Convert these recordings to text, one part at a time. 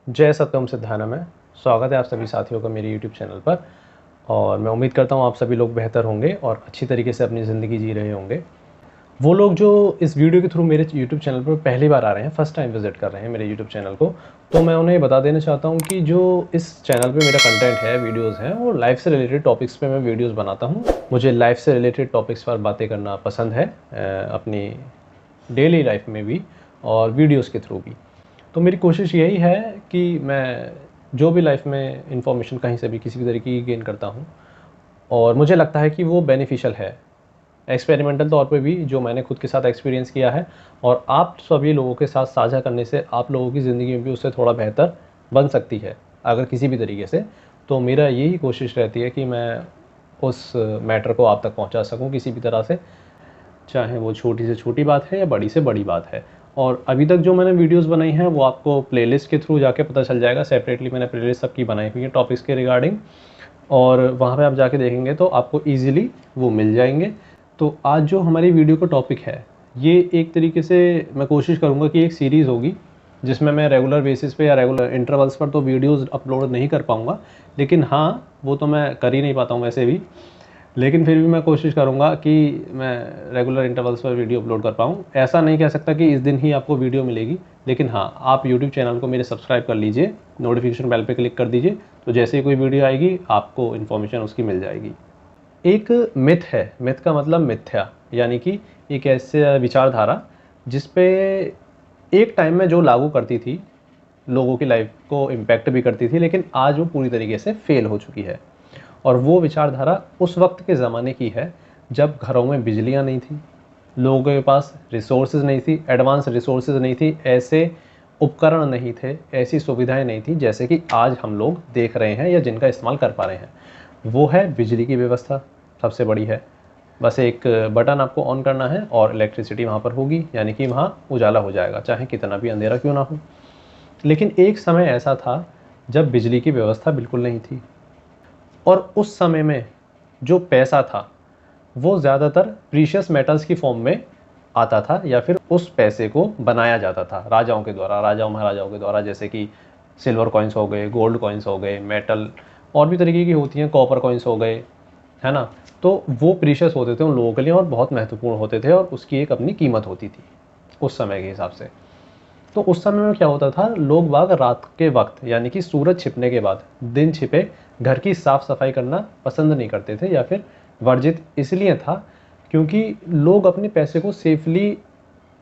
जय सत्यम सिद्धाना में स्वागत है आप सभी साथियों का मेरे YouTube चैनल पर। और मैं उम्मीद करता हूँ आप सभी लोग बेहतर होंगे और अच्छी तरीके से अपनी ज़िंदगी जी रहे होंगे। वो लोग जो इस वीडियो के थ्रू मेरे YouTube चैनल पर पहली बार आ रहे हैं, फर्स्ट टाइम विज़िट कर रहे हैं मेरे YouTube चैनल को, तो मैं उन्हें बता देना चाहता हूँ कि जो इस चैनल पे मेरा कंटेंट है, वीडियोज़ हैं, वो लाइफ़ से रिलेटेड टॉपिक्स पे मैं वीडियोज़ बनाता हूँ। मुझे लाइफ़ से रिलेटेड टॉपिक्स पर बातें करना पसंद है, अपनी डेली लाइफ में भी और वीडियोज़ के थ्रू भी। तो मेरी कोशिश यही है कि मैं जो भी लाइफ में इंफॉर्मेशन कहीं से भी किसी भी तरीके की गेन करता हूँ और मुझे लगता है कि वो बेनिफिशियल है, एक्सपेरिमेंटल तौर पे भी जो मैंने खुद के साथ एक्सपीरियंस किया है और आप सभी लोगों के साथ साझा करने से आप लोगों की ज़िंदगी में भी उससे थोड़ा बेहतर बन सकती है अगर किसी भी तरीके से। तो मेरा यही कोशिश रहती है कि मैं उस मैटर को आप तक पहुंचा सकूं किसी भी तरह से, चाहे वो छोटी से छोटी बात है या बड़ी से बड़ी बात है। और अभी तक जो मैंने वीडियोस बनाई हैं वो आपको प्लेलिस्ट के थ्रू जाके पता चल जाएगा। सेपरेटली मैंने प्लेलिस्ट सबकी बनाई हुई है टॉपिक्स के रिगार्डिंग, और वहाँ पे आप जाके देखेंगे तो आपको ईज़िली वो मिल जाएंगे। तो आज जो हमारी वीडियो का टॉपिक है, ये एक तरीके से मैं कोशिश करूँगा कि एक सीरीज़ होगी जिसमें मैं रेगुलर बेसिस पे या रेगुलर इंटरवल्स पर तो वीडियोज़ अपलोड नहीं कर पाऊँगा, लेकिन हाँ, वो तो मैं कर ही नहीं पाता हूँ वैसे भी। लेकिन फिर भी मैं कोशिश करूँगा कि मैं रेगुलर इंटरवल्स पर वीडियो अपलोड कर पाऊँ। ऐसा नहीं कह सकता कि इस दिन ही आपको वीडियो मिलेगी, लेकिन हाँ, आप यूट्यूब चैनल को मेरे सब्सक्राइब कर लीजिए, नोटिफिकेशन बेल पे क्लिक कर दीजिए, तो जैसे ही कोई वीडियो आएगी आपको इन्फॉर्मेशन उसकी मिल जाएगी। एक मिथ है, मिथ का मतलब मिथ्या, यानी कि एक ऐसे विचारधारा जिस पे एक टाइम में जो लागू करती थी, लोगों की लाइफ को इम्पैक्ट भी करती थी, लेकिन आज वो पूरी तरीके से फेल हो चुकी है। और वो विचारधारा उस वक्त के ज़माने की है जब घरों में बिजलियाँ नहीं थी, लोगों के पास रिसोर्सेज नहीं थी, एडवांस रिसोर्सेज नहीं थी, ऐसे उपकरण नहीं थे, ऐसी सुविधाएं नहीं थी जैसे कि आज हम लोग देख रहे हैं या जिनका इस्तेमाल कर पा रहे हैं। वो है बिजली की व्यवस्था, सबसे बड़ी है। बस एक बटन आपको ऑन करना है और इलेक्ट्रिसिटी वहाँ पर होगी, यानी कि वहाँ उजाला हो जाएगा, चाहे कितना भी अंधेरा क्यों ना हो। लेकिन एक समय ऐसा था जब बिजली की व्यवस्था बिल्कुल नहीं थी, और उस समय में जो पैसा था वो ज़्यादातर प्रीशियस मेटल्स की फॉर्म में आता था, या फिर उस पैसे को बनाया जाता था राजाओं के द्वारा, राजाओं महाराजाओं के द्वारा, जैसे कि सिल्वर कॉइन्स हो गए, गोल्ड कॉइन्स हो गए, मेटल और भी तरीके की होती हैं, कॉपर कॉइन्स हो गए, है ना। तो वो प्रीशियस होते थे उन लोगों के लिए और बहुत महत्वपूर्ण होते थे, और उसकी एक अपनी कीमत होती थी उस समय के हिसाब से। तो उस समय में क्या होता था, लोग बाग रात के वक्त, यानी कि सूरज छिपने के बाद, दिन छिपे घर की साफ सफाई करना पसंद नहीं करते थे, या फिर वर्जित इसलिए था क्योंकि लोग अपने पैसे को सेफली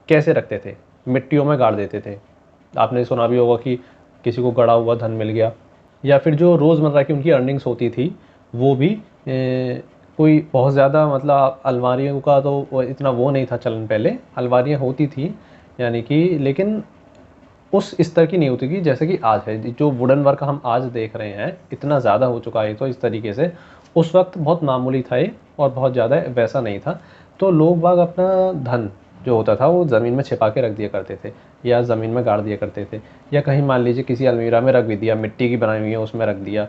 कैसे रखते थे, मिट्टियों में गाड़ देते थे। आपने सुना भी होगा कि किसी को गड़ा हुआ धन मिल गया, या फिर जो रोज़मर्रा की उनकी अर्निंग्स होती थी वो भी कोई बहुत ज़्यादा, मतलब अलमारियों का तो इतना वो नहीं था चलन, पहले अलमारियाँ होती थी यानी कि, लेकिन उस स्तर की नहीं होती थी जैसे कि आज है। जो वुडन वर्क हम आज देख रहे हैं इतना ज़्यादा हो चुका है, तो इस तरीके से उस वक्त बहुत मामूली था ये, और बहुत ज़्यादा वैसा नहीं था। तो लोग बाग अपना धन जो होता था वो ज़मीन में छिपा के रख दिया करते थे, या ज़मीन में गाड़ दिया करते थे, या कहीं मान लीजिए किसी अलमीरा में रख भी दिया, मिट्टी की बनाई हुई है उसमें रख दिया।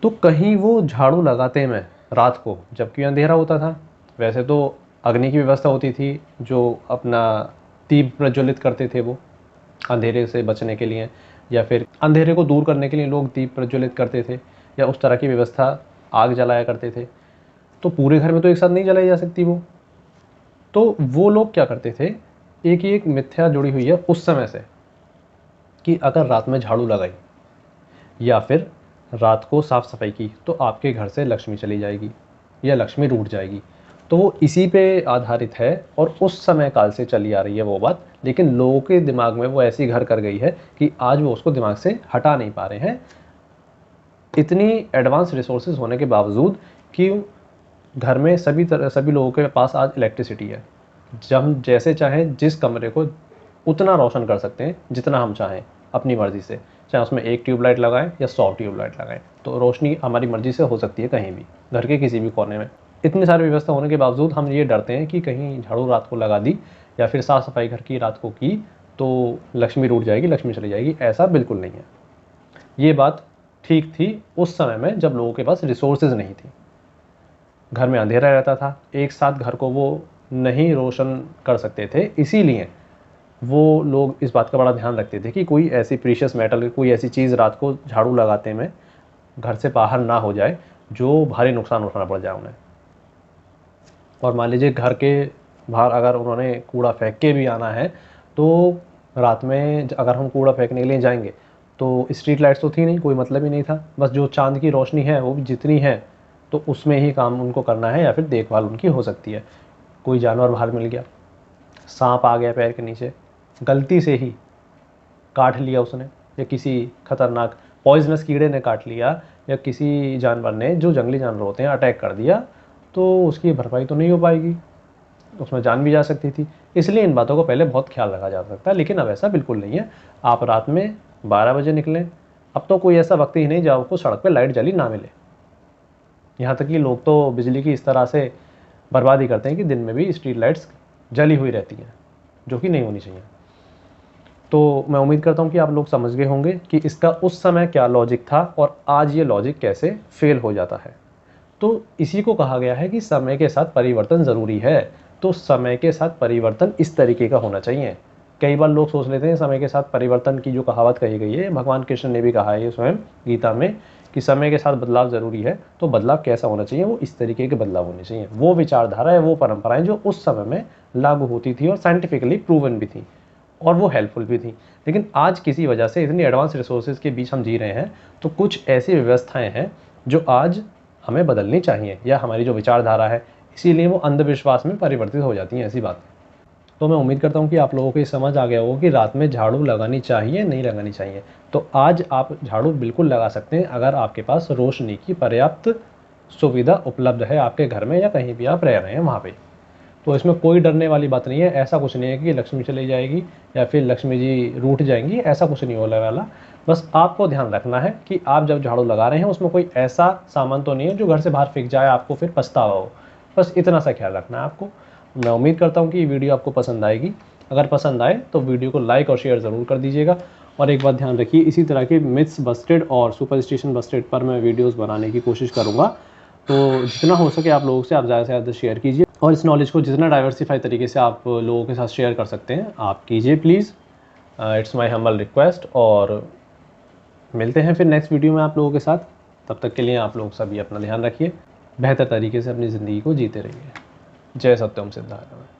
तो कहीं वो झाड़ू लगाते में रात को जबकि अंधेरा होता था, वैसे तो अग्नि की व्यवस्था होती थी जो अपना दीप प्रज्वलित करते थे, वो अंधेरे से बचने के लिए, या फिर अंधेरे को दूर करने के लिए लोग दीप प्रज्वलित करते थे, या उस तरह की व्यवस्था, आग जलाया करते थे। तो पूरे घर में तो एक साथ नहीं जलाई जा सकती वो, तो वो लोग क्या करते थे, एक ही एक मिथ्या जुड़ी हुई है उस समय से, कि अगर रात में झाड़ू लगाई या फिर रात को साफ़ सफाई की तो आपके घर से लक्ष्मी चली जाएगी या लक्ष्मी रूठ जाएगी। तो वो इसी पे आधारित है और उस समय काल से चली आ रही है वो बात, लेकिन लोगों के दिमाग में वो ऐसी घर कर गई है कि आज वो उसको दिमाग से हटा नहीं पा रहे हैं, इतनी एडवांस रिसोर्सेज होने के बावजूद कि घर में सभी लोगों के पास आज इलेक्ट्रिसिटी है। जब हम जैसे चाहें जिस कमरे को उतना रोशन कर सकते हैं जितना हम चाहें अपनी मर्ज़ी से, चाहे उसमें एक ट्यूबलाइट लगाएं या 100 ट्यूबलाइट लगाएं, तो रोशनी हमारी मर्ज़ी से हो सकती है कहीं भी, घर के किसी भी कोने में। इतनी सारी व्यवस्था होने के बावजूद हम ये डरते हैं कि कहीं झाड़ू रात को लगा दी या फिर साफ़ सफाई घर की रात को की तो लक्ष्मी रूठ जाएगी, लक्ष्मी चली जाएगी। ऐसा बिल्कुल नहीं है। ये बात ठीक थी उस समय में जब लोगों के पास रिसोर्सेज नहीं थी, घर में अंधेरा रहता था, एक साथ घर को वो नहीं रोशन कर सकते थे, इसीलिए वो लोग इस बात का बड़ा ध्यान रखते थे कि कोई ऐसी प्रीशियस मेटल, कोई ऐसी चीज़ रात को झाड़ू लगाते में घर से बाहर ना हो जाए जो भारी नुकसान उठाना पड़ जाए उन्हें। और मान लीजिए घर के बाहर अगर उन्होंने कूड़ा फेंक के भी आना है तो रात में अगर हम कूड़ा फेंकने के लिए जाएंगे तो स्ट्रीट लाइट्स तो थी नहीं, कोई मतलब ही नहीं था, बस जो चांद की रोशनी है वो भी जितनी है तो उसमें ही काम उनको करना है या फिर देखभाल उनकी हो सकती है। कोई जानवर बाहर मिल गया, सांप आ गया पैर के नीचे, गलती से ही काट लिया उसने, या किसी खतरनाक पॉइजनस कीड़े ने काट लिया, या किसी जानवर ने, जो जंगली जानवर होते हैं, अटैक कर दिया, तो उसकी भरपाई तो नहीं हो पाएगी, उसमें जान भी जा सकती थी। इसलिए इन बातों को पहले बहुत ख्याल रखा जा सकता है, लेकिन अब ऐसा बिल्कुल नहीं है। आप रात में 12 बजे निकलें, अब तो कोई ऐसा वक्त ही नहीं जब आपको सड़क पे लाइट जली ना मिले। यहाँ तक कि लोग तो बिजली की इस तरह से बर्बादी करते हैं कि दिन में भी स्ट्रीट लाइट्स जली हुई रहती हैं, जो कि नहीं होनी चाहिए। तो मैं उम्मीद करता हूँ कि आप लोग समझ गए होंगे कि इसका उस समय क्या लॉजिक था और आज ये लॉजिक कैसे फेल हो जाता है। तो इसी को कहा गया है कि समय के साथ परिवर्तन ज़रूरी है। तो समय के साथ परिवर्तन इस तरीके का होना चाहिए। कई बार लोग सोच लेते हैं समय के साथ परिवर्तन की जो कहावत कही गई है, भगवान कृष्ण ने भी कहा है ये स्वयं गीता में, कि समय के साथ बदलाव ज़रूरी है। तो बदलाव कैसा होना चाहिए? वो इस तरीके के बदलाव होने चाहिए। वो विचारधारा है, वो परंपराएं जो उस समय में लागू होती थी और साइंटिफिकली प्रूवन भी थी और वो हेल्पफुल भी थी। लेकिन आज किसी वजह से इतनी एडवांस रिसोर्सेज के बीच हम जी रहे हैं, तो कुछ ऐसी व्यवस्थाएं हैं जो आज हमें बदलनी चाहिए, या हमारी जो विचारधारा है इसीलिए वो अंधविश्वास में परिवर्तित हो जाती हैं ऐसी बातें। तो मैं उम्मीद करता हूँ कि आप लोगों को ये समझ आ गया होगा कि रात में झाड़ू लगानी चाहिए नहीं लगानी चाहिए। तो आज आप झाड़ू बिल्कुल लगा सकते हैं अगर आपके पास रोशनी की पर्याप्त सुविधा उपलब्ध है आपके घर में या कहीं भी आप रह रहे हैं वहाँ पे। तो इसमें कोई डरने वाली बात नहीं है। ऐसा कुछ नहीं है कि लक्ष्मी चली जाएगी या फिर लक्ष्मी जी रूठ जाएंगी, ऐसा कुछ नहीं होने वाला। बस आपको ध्यान रखना है कि आप जब झाड़ू लगा रहे हैं उसमें कोई ऐसा सामान तो नहीं है जो घर से बाहर फेंक जाए, आपको फिर पछतावा हो। बस इतना सा ख्याल रखना है आपको। मैं उम्मीद करता हूँ कि ये वीडियो आपको पसंद आएगी। अगर पसंद आए तो वीडियो को लाइक और शेयर ज़रूर कर दीजिएगा। और एक बात ध्यान रखिए, इसी तरह के मिथ्स बस्टेड और सुपरस्टिशन बस्टेड पर मैं वीडियोस बनाने की कोशिश करूँगा। तो जितना हो सके आप लोगों से आप ज़्यादा से ज़्यादा शेयर कीजिए और इस नॉलेज को जितना डाइवर्सिफाई तरीके से आप लोगों के साथ शेयर कर सकते हैं आप कीजिए please. It's my humble request. और मिलते हैं फिर नेक्स्ट वीडियो में आप लोगों के साथ। तब तक के लिए आप लोग सभी अपना ध्यान रखिए, बेहतर तरीके से अपनी ज़िंदगी को जीते रहिए। जय सत्यम सिद्धार्थ।